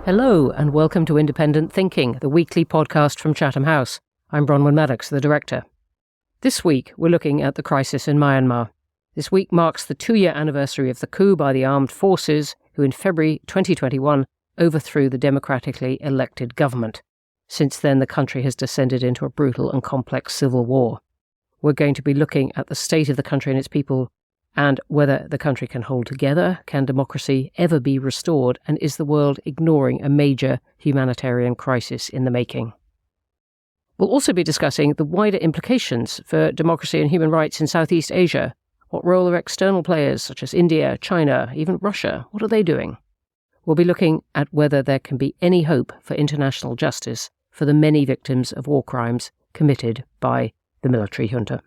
Hello and welcome to Independent Thinking, the weekly podcast from Chatham House. I'm Bronwyn Maddox, the director. This week we're looking at the crisis in Myanmar. This week marks the 2-year anniversary of the coup by the armed forces who in February 2021 overthrew the democratically elected government. Since then the country has descended into a brutal and complex civil war. We're going to be looking at the state of the country and its people and whether the country can hold together, can democracy ever be restored, and is the world ignoring a major humanitarian crisis in the making? We'll also be discussing the wider implications for democracy and human rights in Southeast Asia. What role are external players such as India, China, even Russia? What are they doing? We'll be looking at whether there can be any hope for international justice for the many victims of war crimes committed by the military junta.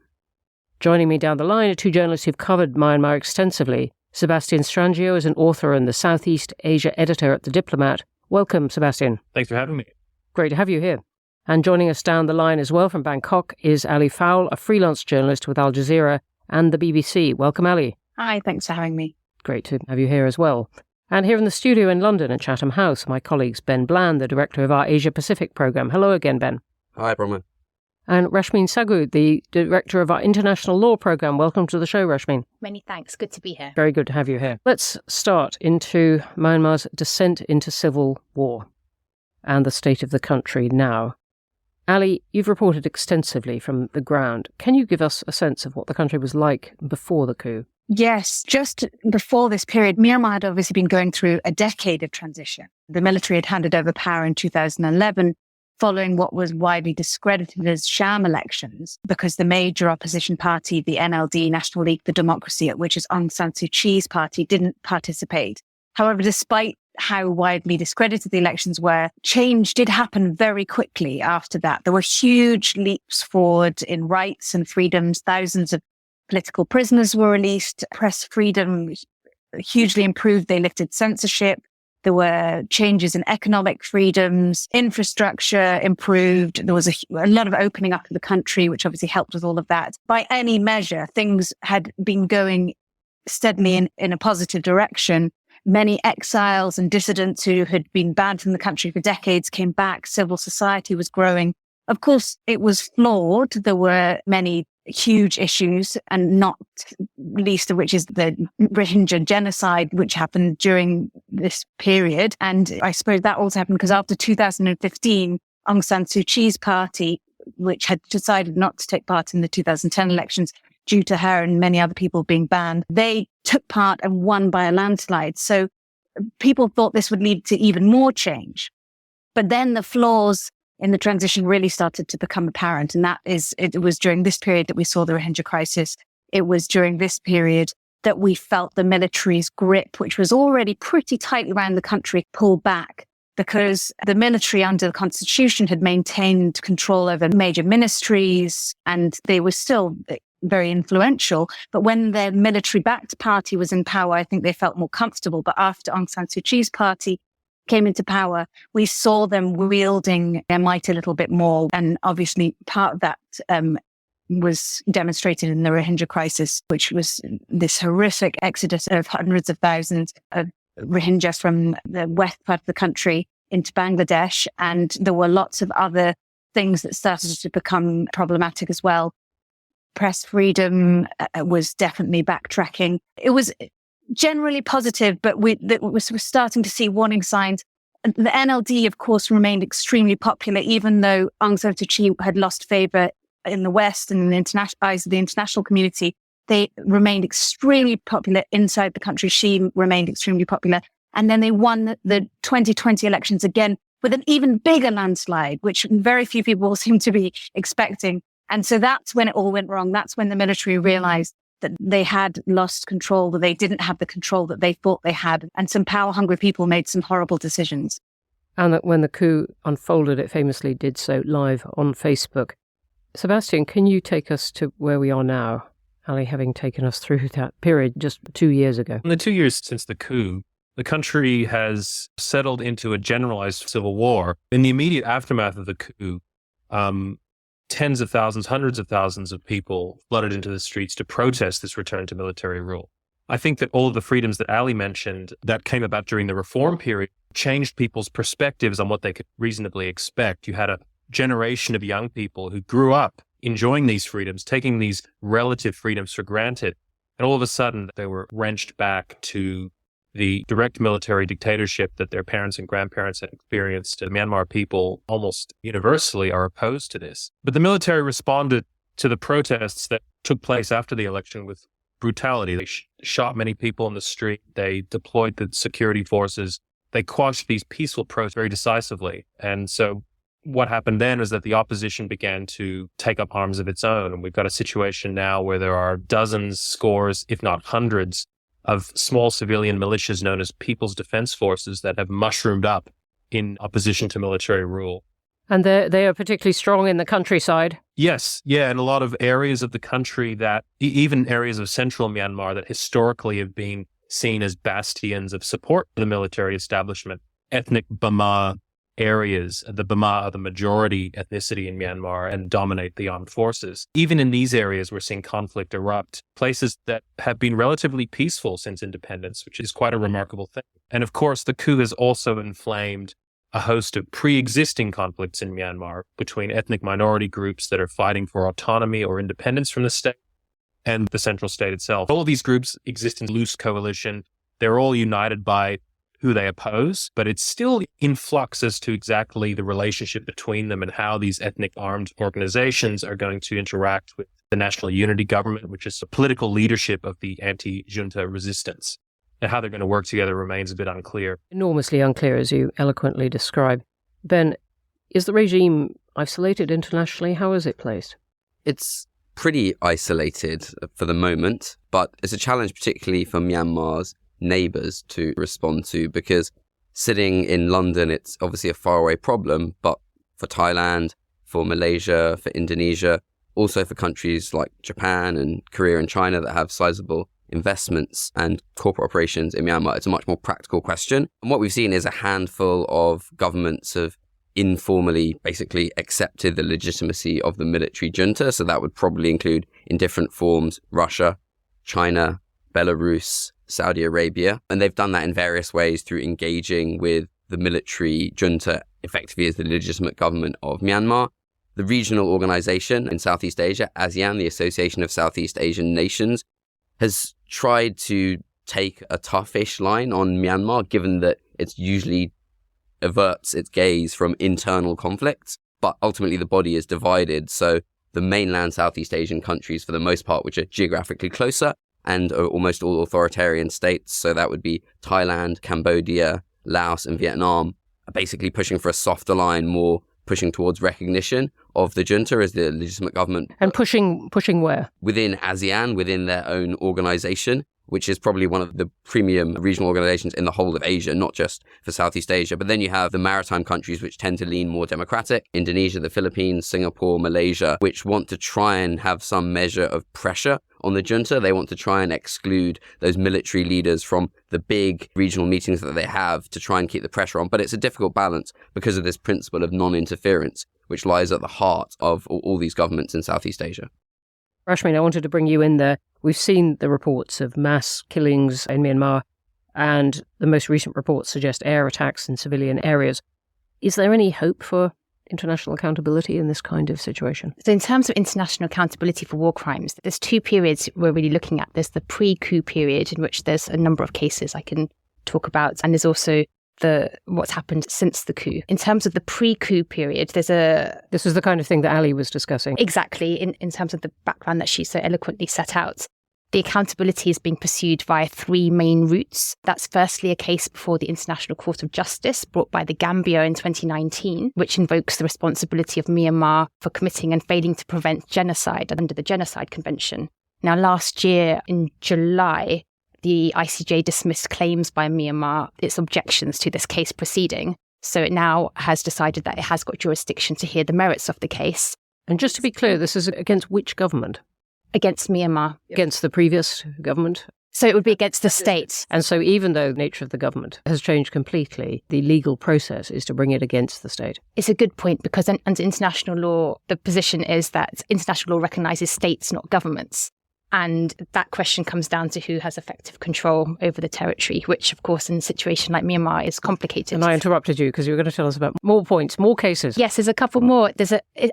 Joining me down the line are two journalists who've covered Myanmar extensively. Sebastian Strangio is an author and the Southeast Asia editor at The Diplomat. Welcome, Sebastian. Thanks for having me. Great to have you here. And joining us down the line as well from Bangkok is Ali Fowl, a freelance journalist with Al Jazeera and the BBC. Welcome, Ali. Hi, thanks for having me. Great to have you here as well. And here in the studio in London at Chatham House, my colleagues Ben Bland, the director of our Asia Pacific programme. Hello again, Ben. Hi, Bronwyn. And Rashmeen Sagu, the director of our International Law Programme. Welcome to the show, Rashmeen. Many thanks. Good to be here. Very good to have you here. Let's start into Myanmar's descent into civil war and the state of the country now. Ali, you've reported extensively from the ground. Can you give us a sense of what the country was like before the coup? Yes, just before this period, Myanmar had obviously been going through a decade of transition. The military had handed over power in 2011, following what was widely discredited as sham elections, because the major opposition party, the NLD, National League for Democracy, which is Aung San Suu Kyi's party, didn't participate. However, despite how widely discredited the elections were, change did happen very quickly after that. There were huge leaps forward in rights and freedoms. Thousands of political prisoners were released. Press freedom hugely improved. They lifted censorship. There were changes in economic freedoms, infrastructure improved. There was a lot of opening up of the country, which obviously helped with all of that. By any measure, things had been going steadily in a positive direction. Many exiles and dissidents who had been banned from the country for decades came back. Civil society was growing. Of course, it was flawed. There were many huge issues, and not least of which is the Rohingya genocide, which happened during this period. And I suppose that also happened because after 2015, Aung San Suu Kyi's party, which had decided not to take part in the 2010 elections due to her and many other people being banned, they took part and won by a landslide. So people thought this would lead to even more change. But then the flaws in the transition really started to become apparent. And it was during this period that we saw the Rohingya crisis. It was during this period that we felt the military's grip, which was already pretty tight around the country, pull back, because the military under the constitution had maintained control over major ministries and they were still very influential. But when their military-backed party was in power, I think they felt more comfortable. But after Aung San Suu Kyi's party came into power, we saw them wielding their might a little bit more. And obviously part of that was demonstrated in the Rohingya crisis, which was this horrific exodus of hundreds of thousands of Rohingyas from the west part of the country into Bangladesh. And there were lots of other things that started to become problematic as well. Press freedom was definitely backtracking. It was generally positive, but we're starting to see warning signs. The NLD, of course, remained extremely popular, even though Aung San Suu Kyi had lost favour in the West and in the eyes of the international community. They remained extremely popular inside the country. She remained extremely popular. And then they won the 2020 elections again with an even bigger landslide, which very few people seem to be expecting. And so that's when it all went wrong. That's when the military realised that they had lost control, that they didn't have the control that they thought they had. And some power-hungry people made some horrible decisions. And that when the coup unfolded, it famously did so live on Facebook. Sebastian, can you take us to where we are now, Ali, having taken us through that period just 2 years ago? In the 2 years since the coup, the country has settled into a generalized civil war. In the immediate aftermath of the coup, tens of thousands, hundreds of thousands of people flooded into the streets to protest this return to military rule. I think that all of the freedoms that Ali mentioned that came about during the reform period changed people's perspectives on what they could reasonably expect. You had a generation of young people who grew up enjoying these freedoms, taking these relative freedoms for granted. And all of a sudden, they were wrenched back to the direct military dictatorship that their parents and grandparents had experienced. The Myanmar people almost universally are opposed to this. But the military responded to the protests that took place after the election with brutality. They shot many people in the street. They deployed the security forces. They quashed these peaceful protests very decisively. And so what happened then is that the opposition began to take up arms of its own. And we've got a situation now where there are dozens, scores, if not hundreds, of small civilian militias known as People's Defense Forces that have mushroomed up in opposition to military rule. And they are particularly strong in the countryside. Yes. Yeah. In a lot of areas of the country that, even areas of central Myanmar that historically have been seen as bastions of support for the military establishment. Ethnic Bama areas, the Bama are the majority ethnicity in Myanmar and dominate the armed forces. Even in these areas, we're seeing conflict erupt, places that have been relatively peaceful since independence, which is quite a remarkable thing. And of course, the coup has also inflamed a host of pre-existing conflicts in Myanmar between ethnic minority groups that are fighting for autonomy or independence from the state and the central state itself. All of these groups exist in loose coalition. They're all united by who they oppose, but it's still in flux as to exactly the relationship between them and how these ethnic armed organizations are going to interact with the National Unity Government, which is the political leadership of the anti-junta resistance. And how they're going to work together remains a bit unclear. Enormously unclear, as you eloquently describe. Ben, is the regime isolated internationally? How is it placed? It's pretty isolated for the moment, but it's a challenge particularly for Myanmar's neighbours to respond to, because sitting in London, it's obviously a faraway problem, but for Thailand, for Malaysia, for Indonesia, also for countries like Japan and Korea and China that have sizable investments and corporate operations in Myanmar, it's a much more practical question. And what we've seen is a handful of governments have informally basically accepted the legitimacy of the military junta. So that would probably include, in different forms, Russia, China, Belarus, Saudi Arabia. And they've done that in various ways through engaging with the military junta effectively as the legitimate government of Myanmar. The regional organization in Southeast Asia, ASEAN, the Association of Southeast Asian Nations, has tried to take a toughish line on Myanmar, given that it usually averts its gaze from internal conflicts. But ultimately, the body is divided. So the mainland Southeast Asian countries, for the most part, which are geographically closer and are almost all authoritarian states, so that would be Thailand, Cambodia, Laos, and Vietnam, are basically pushing for a softer line, more pushing towards recognition of the junta as the legitimate government. And pushing where? Within ASEAN, within their own organization, which is probably one of the premium regional organizations in the whole of Asia, not just for Southeast Asia. But then you have the maritime countries, which tend to lean more democratic, Indonesia, the Philippines, Singapore, Malaysia, which want to try and have some measure of pressure on the junta. They want to try and exclude those military leaders from the big regional meetings that they have to try and keep the pressure on. But it's a difficult balance because of this principle of non-interference, which lies at the heart of all these governments in Southeast Asia. Rashmeen, I wanted to bring you in there. We've seen the reports of mass killings in Myanmar, and the most recent reports suggest air attacks in civilian areas. Is there any hope for international accountability in this kind of situation? So in terms of international accountability for war crimes, there's two periods we're really looking at. There's the pre-coup period, in which there's a number of cases I can talk about, and there's also what's happened since the coup. In terms of the pre-coup period, this is the kind of thing that Ali was discussing. Exactly, in terms of the background that she so eloquently set out. The accountability is being pursued via three main routes. That's firstly a case before the International Court of Justice brought by the Gambia in 2019, which invokes the responsibility of Myanmar for committing and failing to prevent genocide under the Genocide Convention. Now, last year in July, the ICJ dismissed claims by Myanmar, its objections to this case proceeding. So it now has decided that it has got jurisdiction to hear the merits of the case. And just to be clear, this is against which government? Against Myanmar. Against the previous government? So it would be against the state. And so even though the nature of the government has changed completely, the legal process is to bring it against the state. It's a good point, because under international law, the position is that international law recognises states, not governments. And that question comes down to who has effective control over the territory, which, of course, in a situation like Myanmar is complicated. And I interrupted you because you were going to tell us about more points, more cases. Yes, there's a couple more.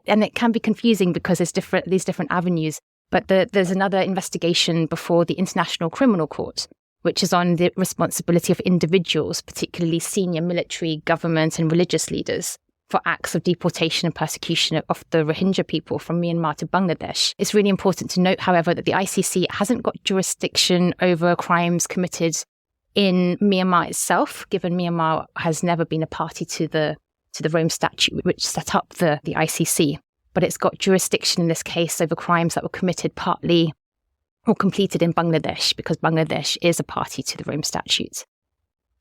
And it can be confusing because there's these different avenues. But there's another investigation before the International Criminal Court, which is on the responsibility of individuals, particularly senior military, government and religious leaders, for acts of deportation and persecution of the Rohingya people from Myanmar to Bangladesh. It's really important to note, however, that the ICC hasn't got jurisdiction over crimes committed in Myanmar itself, given Myanmar has never been a party to the Rome Statute, which set up the ICC. But it's got jurisdiction in this case over crimes that were committed partly or completed in Bangladesh, because Bangladesh is a party to the Rome Statute.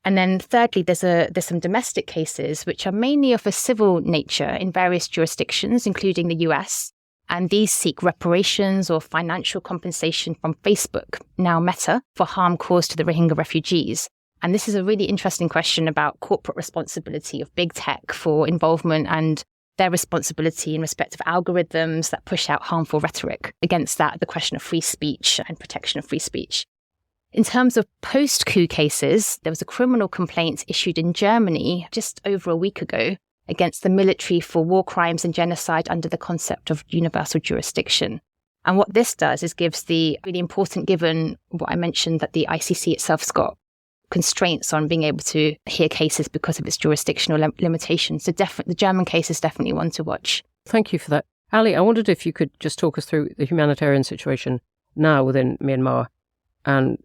And then thirdly, there's some domestic cases, which are mainly of a civil nature in various jurisdictions, including the US. And these seek reparations or financial compensation from Facebook, now Meta, for harm caused to the Rohingya refugees. And this is a really interesting question about corporate responsibility of big tech for involvement and their responsibility in respect of algorithms that push out harmful rhetoric. Against that, the question of free speech and protection of free speech. In terms of post-coup cases, there was a criminal complaint issued in Germany just over a week ago against the military for war crimes and genocide under the concept of universal jurisdiction. And what this does is gives the really important, given what I mentioned, that the ICC itself's got constraints on being able to hear cases because of its jurisdictional limitations. So the German case is definitely one to watch. Thank you for that. Ali, I wondered if you could just talk us through the humanitarian situation now within Myanmar and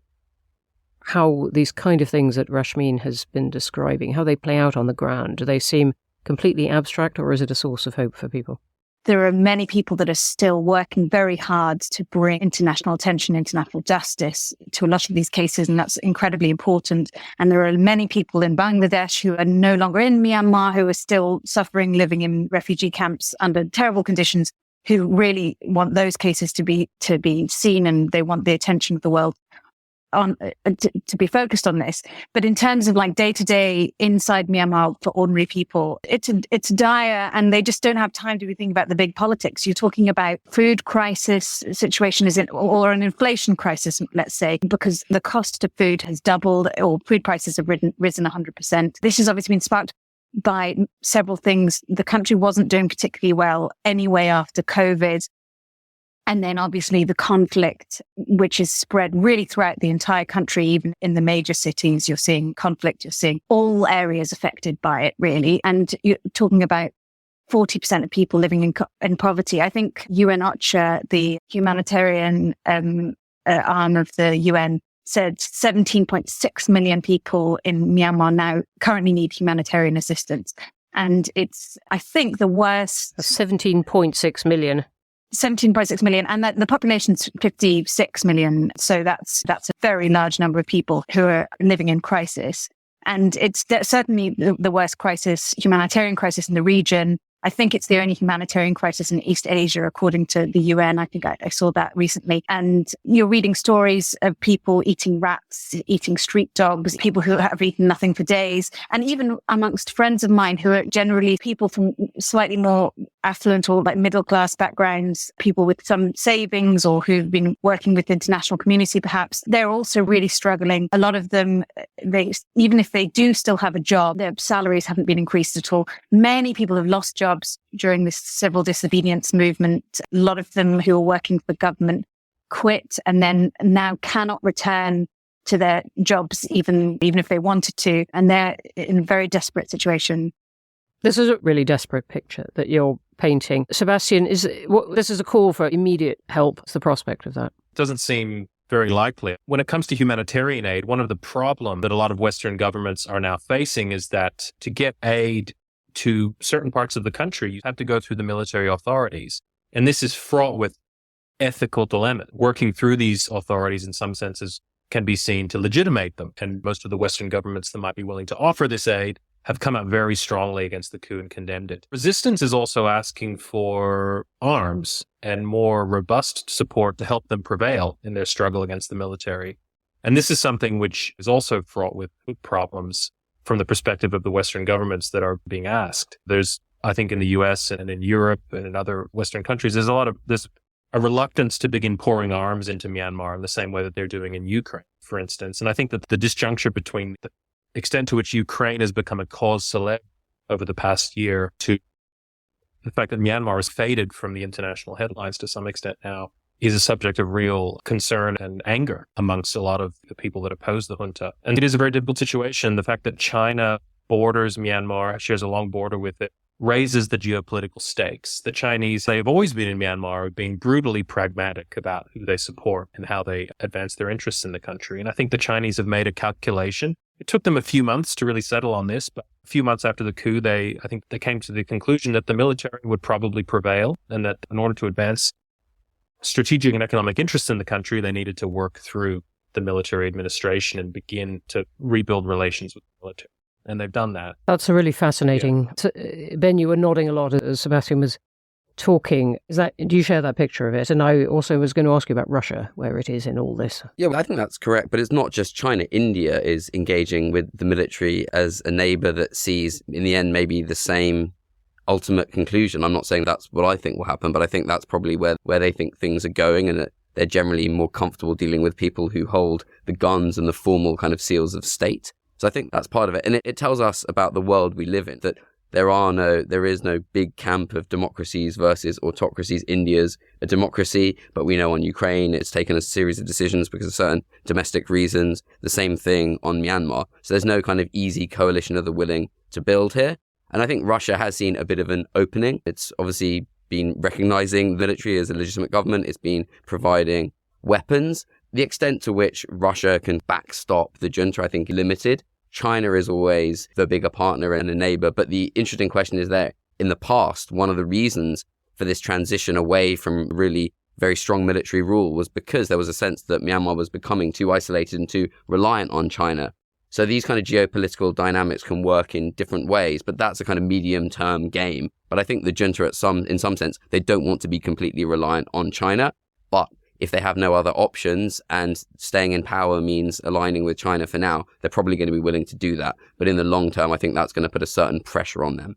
how these kind of things that Rashmeen has been describing, how they play out on the ground. Do they seem completely abstract, or is it a source of hope for people? There are many people that are still working very hard to bring international attention, international justice to a lot of these cases, and that's incredibly important. And there are many people in Bangladesh who are no longer in Myanmar, who are still suffering, living in refugee camps under terrible conditions, who really want those cases to be seen, and they want the attention of the world to be focused on this. But in terms of like day-to-day inside Myanmar for ordinary people, it's dire, and they just don't have time to be thinking about the big politics. You're talking about food crisis situation or an inflation crisis, let's say, because the cost of food has doubled, or food prices have risen 100%. This has obviously been sparked by several things. The country wasn't doing particularly well anyway after COVID. And then obviously the conflict, which is spread really throughout the entire country, even in the major cities, you're seeing conflict, you're seeing all areas affected by it, really. And you're talking about 40% of people living in poverty. I think UN OCHA, the humanitarian arm of the UN, said 17.6 million people in Myanmar now currently need humanitarian assistance. And it's, I think, the worst. 17.6 million. 17.6 million, and that the population's 56 million. So that's a very large number of people who are living in crisis. And it's certainly the worst humanitarian crisis in the region. I think it's the only humanitarian crisis in East Asia, according to the UN. I think I saw that recently. And you're reading stories of people eating rats, eating street dogs, people who have eaten nothing for days. And even amongst friends of mine who are generally people from slightly more affluent or like middle class backgrounds, people with some savings or who've been working with the international community, perhaps, they're also really struggling. A lot of them, even if they do still have a job, their salaries haven't been increased at all. Many people have lost jobs during this civil disobedience movement. A lot of them who are working for the government quit and then now cannot return to their jobs, even if they wanted to. And they're in a very desperate situation. This is a really desperate picture that you're painting. Sebastian, this is a call for immediate help. What's the prospect of that? Doesn't seem very likely. When it comes to humanitarian aid, one of the problems that a lot of Western governments are now facing is that to get aid to certain parts of the country, you have to go through the military authorities. And this is fraught with ethical dilemma. Working through these authorities in some senses can be seen to legitimate them. And most of the Western governments that might be willing to offer this aid have come out very strongly against the coup and condemned it. Resistance is also asking for arms and more robust support to help them prevail in their struggle against the military. And this is something which is also fraught with problems from the perspective of the Western governments that are being asked. There's, I think in the US and in Europe and in other Western countries, there's a reluctance to begin pouring arms into Myanmar in the same way that they're doing in Ukraine, for instance. And I think that the disjuncture between the extent to which Ukraine has become a cause célèbre over the past year to the fact that Myanmar has faded from the international headlines to some extent now is a subject of real concern and anger amongst a lot of the people that oppose the junta. And it is a very difficult situation. The fact that China borders Myanmar, shares a long border with it, raises the geopolitical stakes. The Chinese, they have always been in Myanmar, being brutally pragmatic about who they support and how they advance their interests in the country. And I think the Chinese have made a calculation. It took them a few months to really settle on this, but a few months after the coup, I think they came to the conclusion that the military would probably prevail and that in order to advance strategic and economic interests in the country, they needed to work through the military administration and begin to rebuild relations with the military. And they've done that. That's a really fascinating. Yeah. So, Ben, you were nodding a lot as Sebastian was talking. Do you share that picture of it? And I also was going to ask you about Russia, where it is in all this. Yeah, well, I think that's correct. But it's not just China. India is engaging with the military as a neighbor that sees, in the end, maybe the same ultimate conclusion. I'm not saying that's what I think will happen, but I think that's probably where they think things are going, and that they're generally more comfortable dealing with people who hold the guns and the formal kind of seals of state. So I think that's part of it. And it tells us about the world we live in, that there is no big camp of democracies versus autocracies. India's a democracy, but we know on Ukraine, it's taken a series of decisions because of certain domestic reasons. The same thing on Myanmar. So there's no kind of easy coalition of the willing to build here. And I think Russia has seen a bit of an opening. It's obviously been recognizing the military as a legitimate government. It's been providing weapons. The extent to which Russia can backstop the junta, I think, is limited. China is always the bigger partner and a neighbor. But the interesting question is that in the past, one of the reasons for this transition away from really very strong military rule was because there was a sense that Myanmar was becoming too isolated and too reliant on China. So these kind of geopolitical dynamics can work in different ways, but that's a kind of medium-term game. But I think the junta, in some sense, they don't want to be completely reliant on China. But if they have no other options and staying in power means aligning with China for now, they're probably going to be willing to do that. But in the long term, I think that's going to put a certain pressure on them.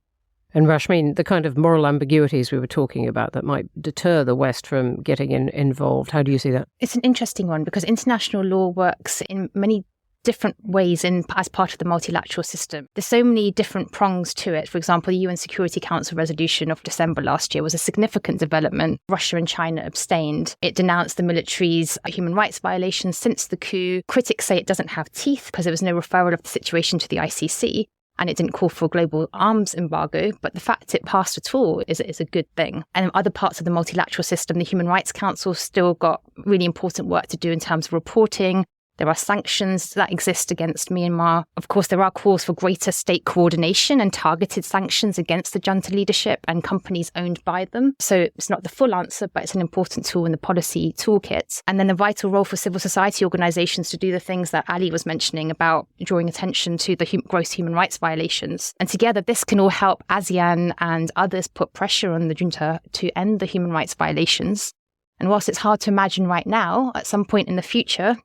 And Rashmeen, the kind of moral ambiguities we were talking about that might deter the West from getting involved, how do you see that? It's an interesting one because international law works in many different ways as part of the multilateral system. There's so many different prongs to it. For example, the UN Security Council resolution of December last year was a significant development. Russia and China abstained. It denounced the military's human rights violations since the coup. Critics say it doesn't have teeth because there was no referral of the situation to the ICC. And it didn't call for a global arms embargo, but the fact it passed at all is a good thing. And in other parts of the multilateral system, the Human Rights Council still got really important work to do in terms of reporting. There are sanctions that exist against Myanmar. Of course, there are calls for greater state coordination and targeted sanctions against the junta leadership and companies owned by them. So it's not the full answer, but it's an important tool in the policy toolkit. And then the vital role for civil society organizations to do the things that Ali was mentioning about drawing attention to the gross human rights violations. And together, this can all help ASEAN and others put pressure on the junta to end the human rights violations. And whilst it's hard to imagine right now, at some point in the future,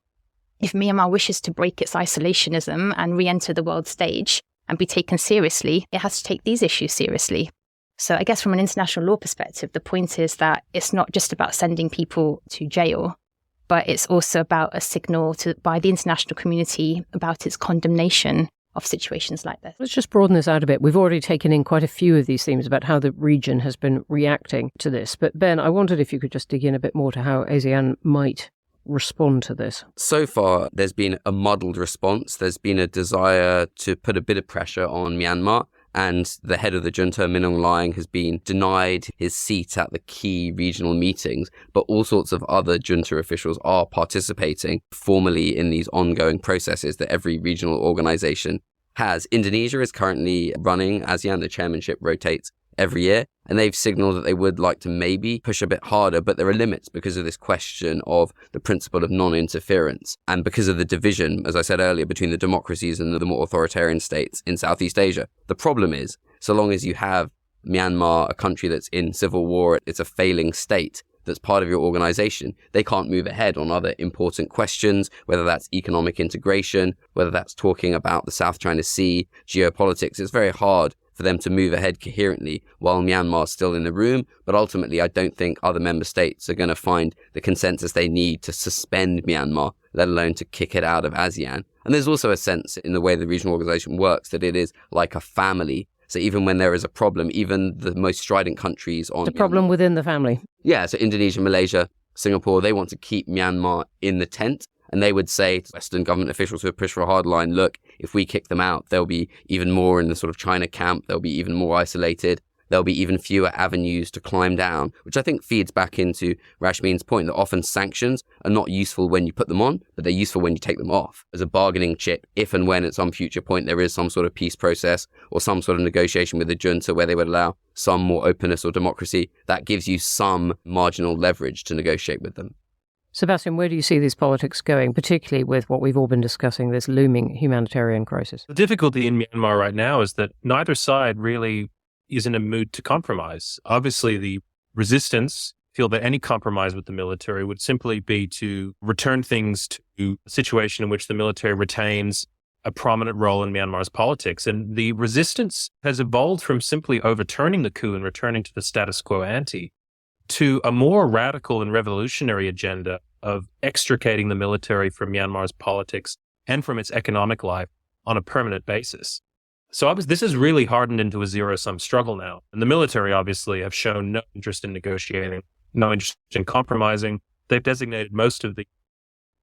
if Myanmar wishes to break its isolationism and re-enter the world stage and be taken seriously, it has to take these issues seriously. So I guess from an international law perspective, the point is that it's not just about sending people to jail, but it's also about a signal by the international community about its condemnation of situations like this. Let's just broaden this out a bit. We've already taken in quite a few of these themes about how the region has been reacting to this. But Ben, I wondered if you could just dig in a bit more to how ASEAN might respond to this? So far, there's been a muddled response. There's been a desire to put a bit of pressure on Myanmar, and the head of the junta, Min Aung Hlaing, has been denied his seat at the key regional meetings, but all sorts of other junta officials are participating formally in these ongoing processes that every regional organization has. Indonesia is currently running ASEAN. The chairmanship rotates every year, and they've signaled that they would like to maybe push a bit harder, but there are limits because of this question of the principle of non-interference and because of the division, as I said earlier, between the democracies and the more authoritarian states in Southeast Asia. The problem is, so long as you have Myanmar, a country that's in civil war, it's a failing state that's part of your organization, they can't move ahead on other important questions, whether that's economic integration, whether that's talking about the South China Sea, geopolitics. It's very hard for them to move ahead coherently while Myanmar's still in the room. But ultimately, I don't think other member states are going to find the consensus they need to suspend Myanmar, let alone to kick it out of ASEAN. And there's also a sense in the way the regional organization works that it is like a family. So even when there is a problem, even the most strident countries on... The problem within the family. Yeah, so Indonesia, Malaysia, Singapore, they want to keep Myanmar in the tent. And they would say to Western government officials who have pushed for a hard line, look, if we kick them out, there'll be even more in the sort of China camp. They'll be even more isolated. There'll be even fewer avenues to climb down, which I think feeds back into Rashmin's point that often sanctions are not useful when you put them on, but they're useful when you take them off as a bargaining chip. If and when at some future point there is some sort of peace process or some sort of negotiation with the junta where they would allow some more openness or democracy, that gives you some marginal leverage to negotiate with them. Sebastian, where do you see these politics going, particularly with what we've all been discussing, this looming humanitarian crisis? The difficulty in Myanmar right now is that neither side really is in a mood to compromise. Obviously, the resistance feel that any compromise with the military would simply be to return things to a situation in which the military retains a prominent role in Myanmar's politics. And the resistance has evolved from simply overturning the coup and returning to the status quo ante to a more radical and revolutionary agenda of extricating the military from Myanmar's politics and from its economic life on a permanent basis. So this is really hardened into a zero-sum struggle now. And the military obviously have shown no interest in negotiating, no interest in compromising. They've designated most of the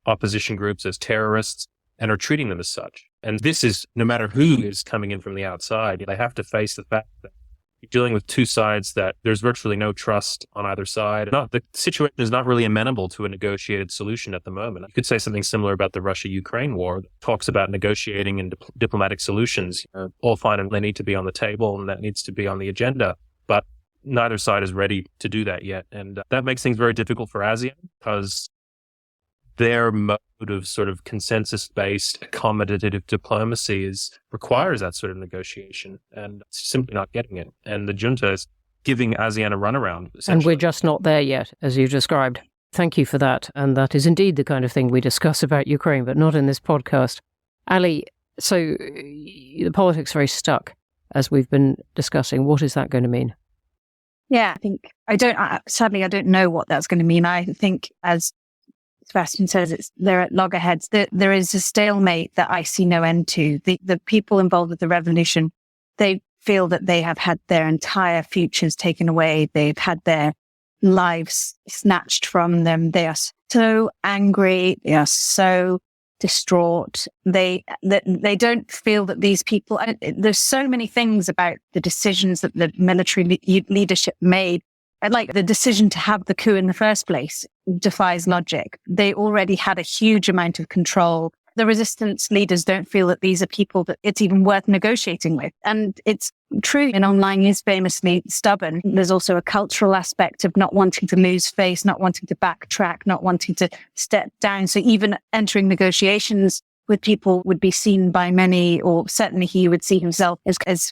opposition groups as terrorists and are treating them as such. And this is, no matter who is coming in from the outside, they have to face the fact that you're dealing with two sides that there's virtually no trust on either side. The situation is not really amenable to a negotiated solution at the moment. You could say something similar about the Russia-Ukraine war that talks about negotiating and diplomatic solutions. All fine and they need to be on the table and that needs to be on the agenda. But neither side is ready to do that yet. And that makes things very difficult for ASEAN because their mode of sort of consensus-based accommodative diplomacy requires that sort of negotiation, and it's simply not getting it. And the junta is giving ASEAN a runaround. And we're just not there yet, as you described. Thank you for that. And that is indeed the kind of thing we discuss about Ukraine, but not in this podcast. Ali, so the politics are very stuck, as we've been discussing. What is that going to mean? Yeah, sadly, I don't know what that's going to mean. I think, as Sebastian says, they're at loggerheads. There is a stalemate that I see no end to. The people involved with the revolution, they feel that they have had their entire futures taken away. They've had their lives snatched from them. They are so angry. They are so distraught. They don't feel that these people, there's so many things about the decisions that the military leadership made. Like the decision to have the coup in the first place defies logic. They already had a huge amount of control. The resistance leaders don't feel that these are people that it's even worth negotiating with. And it's true, and Aung Hlaing is famously stubborn. There's also a cultural aspect of not wanting to lose face, not wanting to backtrack, not wanting to step down. So even entering negotiations with people would be seen by many, or certainly he would see himself as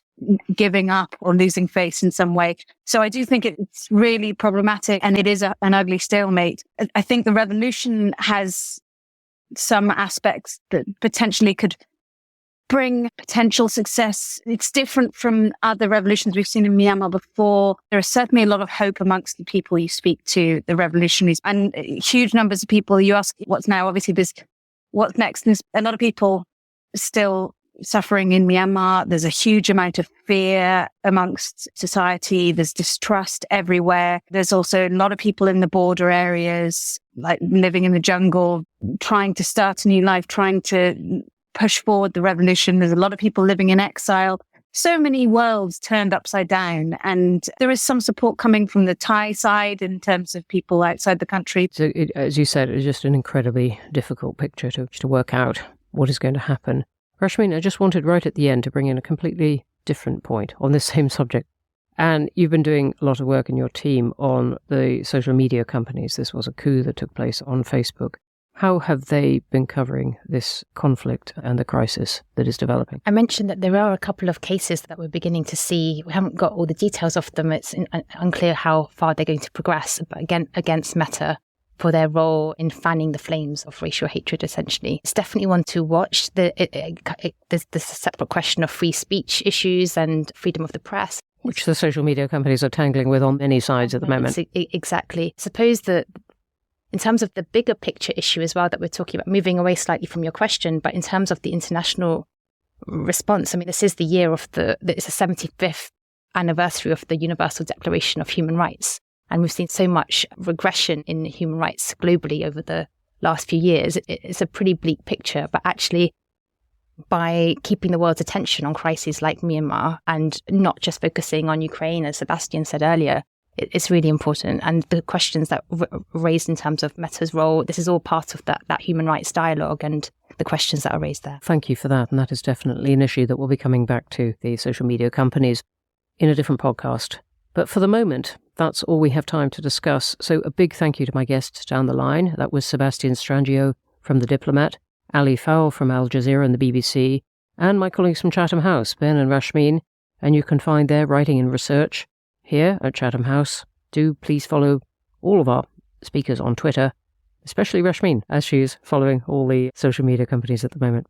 giving up or losing face in some way. So I do think it's really problematic, and it is an ugly stalemate. I think the revolution has some aspects that potentially could bring potential success. It's different from other revolutions we've seen in Myanmar before. There is certainly a lot of hope amongst the people you speak to, the revolutionaries, and huge numbers of people. You ask what's now, obviously there's what's next. There's a lot of people still suffering in Myanmar. There's a huge amount of fear amongst society. There's distrust everywhere. There's also a lot of people in the border areas, like living in the jungle, trying to start a new life, trying to push forward the revolution. There's a lot of people living in exile. So many worlds turned upside down. And there is some support coming from the Thai side in terms of people outside the country. So as you said, it's just an incredibly difficult picture to work out what is going to happen. Rashmin, I just wanted right at the end to bring in a completely different point on this same subject. And you've been doing a lot of work in your team on the social media companies. This was a coup that took place on Facebook. How have they been covering this conflict and the crisis that is developing? I mentioned that there are a couple of cases that we're beginning to see. We haven't got all the details of them. It's unclear how far they're going to progress. But again, against Meta, for their role in fanning the flames of racial hatred, essentially. It's definitely one to watch. There's a separate question of free speech issues and freedom of the press, which the social media companies are tangling with on many sides at the moment. Exactly. Suppose that in terms of the bigger picture issue as well that we're talking about, moving away slightly from your question, but in terms of the international response, I mean, this is the year of it's the 75th anniversary of the Universal Declaration of Human Rights. And we've seen so much regression in human rights globally over the last few years. It's a pretty bleak picture, but actually by keeping the world's attention on crises like Myanmar and not just focusing on Ukraine, as Sebastian said earlier, it's really important. And the questions that raised in terms of Meta's role, this is all part of that human rights dialogue and the questions that are raised there. Thank you for that. And that is definitely an issue that we'll be coming back to, the social media companies, in a different podcast. But for the moment, that's all we have time to discuss. So a big thank you to my guests down the line. That was Sebastian Strangio from The Diplomat, Ali Fowle from Al Jazeera and the BBC, and my colleagues from Chatham House, Ben and Rashmeen. And you can find their writing and research here at Chatham House. Do please follow all of our speakers on Twitter, especially Rashmeen, as she is following all the social media companies at the moment.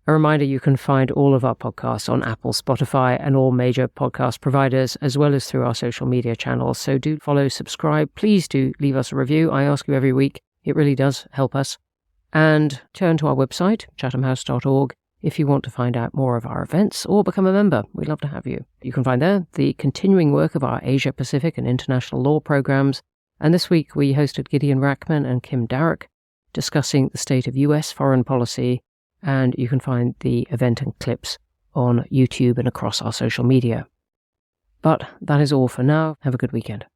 A reminder, you can find all of our podcasts on Apple, Spotify, and all major podcast providers, as well as through our social media channels. So do follow, subscribe. Please do leave us a review. I ask you every week. It really does help us. And turn to our website, chathamhouse.org, if you want to find out more of our events or become a member. We'd love to have you. You can find there the continuing work of our Asia Pacific and international law programs. And this week we hosted Gideon Rachman and Kim Darroch discussing the state of US foreign policy. And you can find the event and clips on YouTube and across our social media. But that is all for now. Have a good weekend.